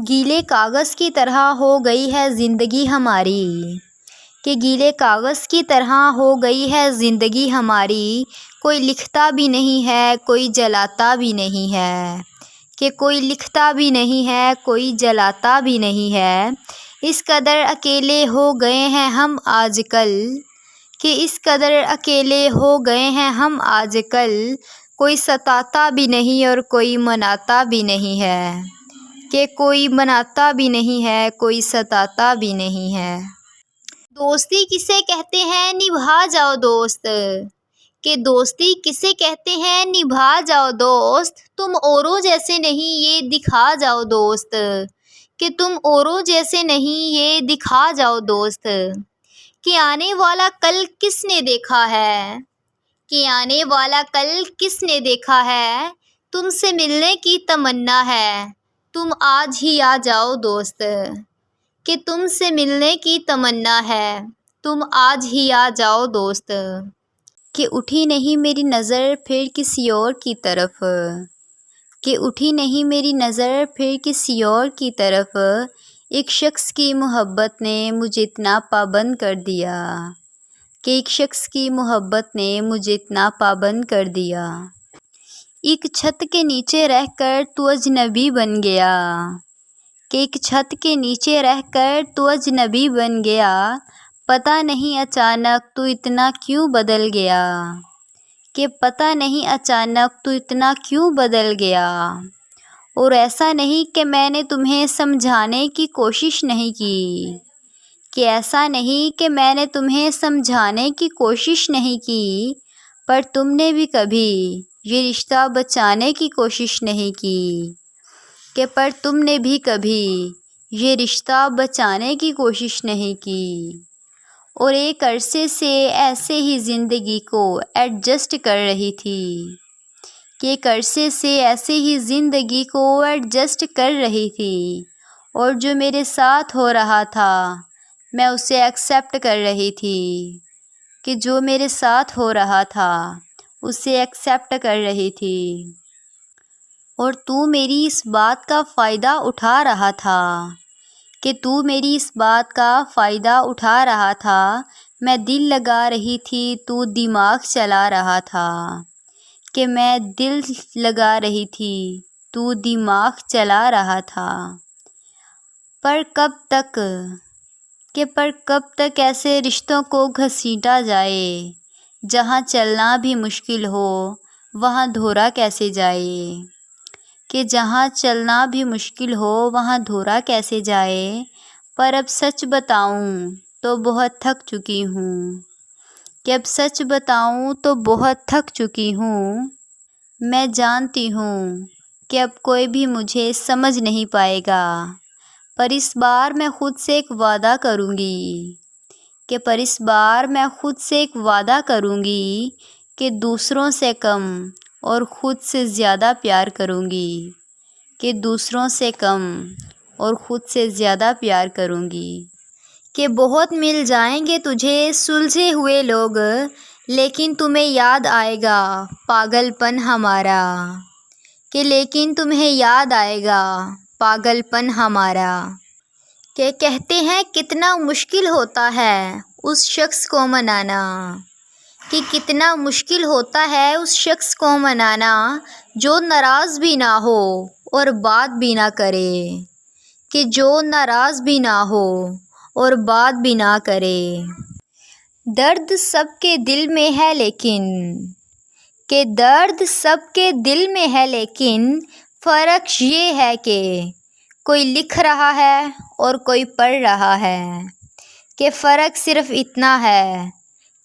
گیلے کاغذ کی طرح ہو گئی ہے زندگی ہماری، کہ گیلے کاغذ کی طرح ہو گئی ہے زندگی ہماری، کوئی لکھتا بھی نہیں ہے کوئی جلاتا بھی نہیں ہے، کہ کوئی لکھتا بھی نہیں ہے کوئی جلاتا بھی نہیں ہے۔ اس قدر اکیلے ہو گئے ہیں ہم آج کل، کہ اس قدر اکیلے ہو گئے ہیں ہم آج کل، کوئی ستاتا بھی نہیں اور کوئی مناتا بھی نہیں ہے، کہ کوئی مناتا بھی نہیں ہے کوئی ستاتا بھی نہیں ہے۔ دوستی کسے کہتے ہیں نبھا جاؤ دوست، کہ دوستی کسے کہتے ہیں نبھا جاؤ دوست، تم اوروں جیسے نہیں یہ دکھا جاؤ دوست، کہ تم اوروں جیسے نہیں یہ دکھا جاؤ دوست۔ کہ آنے والا کل کس نے دیکھا ہے، کہ آنے والا کل کس نے دیکھا ہے، تم سے ملنے کی تمنا ہے، تم آج ہی آ جاؤ دوست، کہ تم سے ملنے کی تمنا ہے، تم آج ہی آ جاؤ دوست۔ کہ اٹھی نہیں میری نظر پھر کسی اور کی طرف، کہ اٹھی نہیں میری نظر پھر کسی اور کی طرف، ایک شخص کی محبت نے مجھے اتنا پابند کر دیا، کہ ایک شخص کی محبت نے مجھے اتنا پابند کر دیا۔ ایک چھت کے نیچے رہ کر تو اجنبی بن گیا، کہ ایک چھت کے نیچے رہ کر تو اجنبی بن گیا، پتہ نہیں اچانک تو اتنا کیوں بدل گیا، کہ پتہ نہیں اچانک تو اتنا کیوں بدل گیا۔ اور ایسا نہیں کہ میں نے تمہیں سمجھانے کی کوشش نہیں کی، کہ ایسا نہیں کہ میں نے تمہیں سمجھانے کی کوشش نہیں کی، پر تم نے بھی کبھی یہ رشتہ بچانے کی کوشش نہیں کی، کہ پر تم نے بھی کبھی یہ رشتہ بچانے کی کوشش نہیں کی۔ اور ایک عرصے سے ایسے ہی زندگی کو ایڈجسٹ کر رہی تھی، کہ ایک عرصے سے ایسے ہی زندگی کو ایڈجسٹ کر رہی تھی، اور جو میرے ساتھ ہو رہا تھا میں اسے ایکسیپٹ کر رہی تھی، کہ جو میرے ساتھ ہو رہا تھا اسے ایکسیپٹ کر رہی تھی۔ اور تو میری اس بات کا فائدہ اٹھا رہا تھا، کہ تو میری اس بات کا فائدہ اٹھا رہا تھا، میں دل لگا رہی تھی تو دماغ چلا رہا تھا، کہ میں دل لگا رہی تھی تو دماغ چلا رہا تھا۔ پر کب تک، کہ پر کب تک ایسے رشتوں کو گھسیٹا جائے، جہاں چلنا بھی مشکل ہو وہاں دھورا کیسے جائے، کہ جہاں چلنا بھی مشکل ہو وہاں دھورا کیسے جائے۔ پر اب سچ بتاؤں تو بہت تھک چکی ہوں، کہ اب سچ بتاؤں تو بہت تھک چکی ہوں، میں جانتی ہوں کہ اب کوئی بھی مجھے سمجھ نہیں پائے گا، پر اس بار میں خود سے ایک وعدہ کروں گی، کہ پر اس بار میں خود سے ایک وعدہ کروں گی، کہ دوسروں سے کم اور خود سے زیادہ پیار کروں گی، کہ دوسروں سے کم اور خود سے زیادہ پیار کروں گی۔ کہ بہت مل جائیں گے تجھے سلجھے ہوئے لوگ، لیکن تمہیں یاد آئے گا پاگل پن ہمارا، کہ لیکن تمہیں یاد آئے گا پاگل پن ہمارا۔ کہ کہتے ہیں کتنا مشکل ہوتا ہے اس شخص کو منانا، کہ کتنا مشکل ہوتا ہے اس شخص کو منانا جو ناراض بھی نہ ہو اور بات بھی نہ کرے، کہ جو ناراض بھی نہ ہو اور بات بھی نہ کرے۔ درد سب کے دل میں ہے لیکن، کہ درد سب کے دل میں ہے لیکن فرق یہ ہے کہ کوئی لکھ رہا ہے اور کوئی پڑھ رہا ہے، کہ فرق صرف اتنا ہے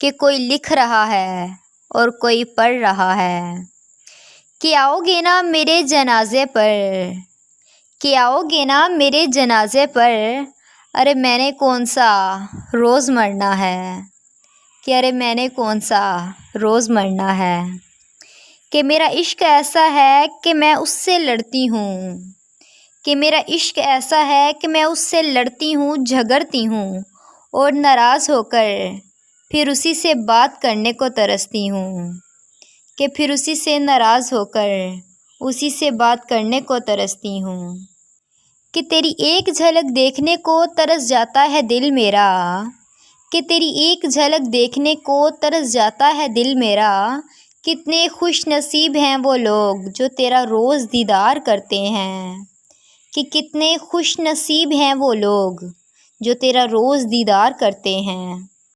کہ کوئی لکھ رہا ہے اور کوئی پڑھ رہا ہے۔ کہ آؤ گے نا میرے جنازے پر، کہ آؤ گے نا میرے جنازے پر، ارے میں نے کون سا روز مرنا ہے، کہ ارے میں نے کون سا روز مرنا ہے۔ کہ میرا عشق ایسا ہے کہ میں اس سے لڑتی ہوں، کہ میرا عشق ایسا ہے کہ میں اس سے لڑتی ہوں جھگڑتی ہوں، اور ناراض ہو کر پھر اسی سے بات کرنے کو ترستی ہوں، کہ پھر اسی سے ناراض ہو کر اسی سے بات کرنے کو ترستی ہوں۔ کہ تیری ایک جھلک دیکھنے کو ترس جاتا ہے دل میرا، کہ تیری ایک جھلک دیکھنے کو ترس جاتا ہے دل میرا۔ کتنے خوش نصیب ہیں وہ لوگ جو تیرا روز دیدار کرتے ہیں، کہ کتنے خوش نصیب ہیں وہ لوگ جو تیرا روز دیدار کرتے ہیں۔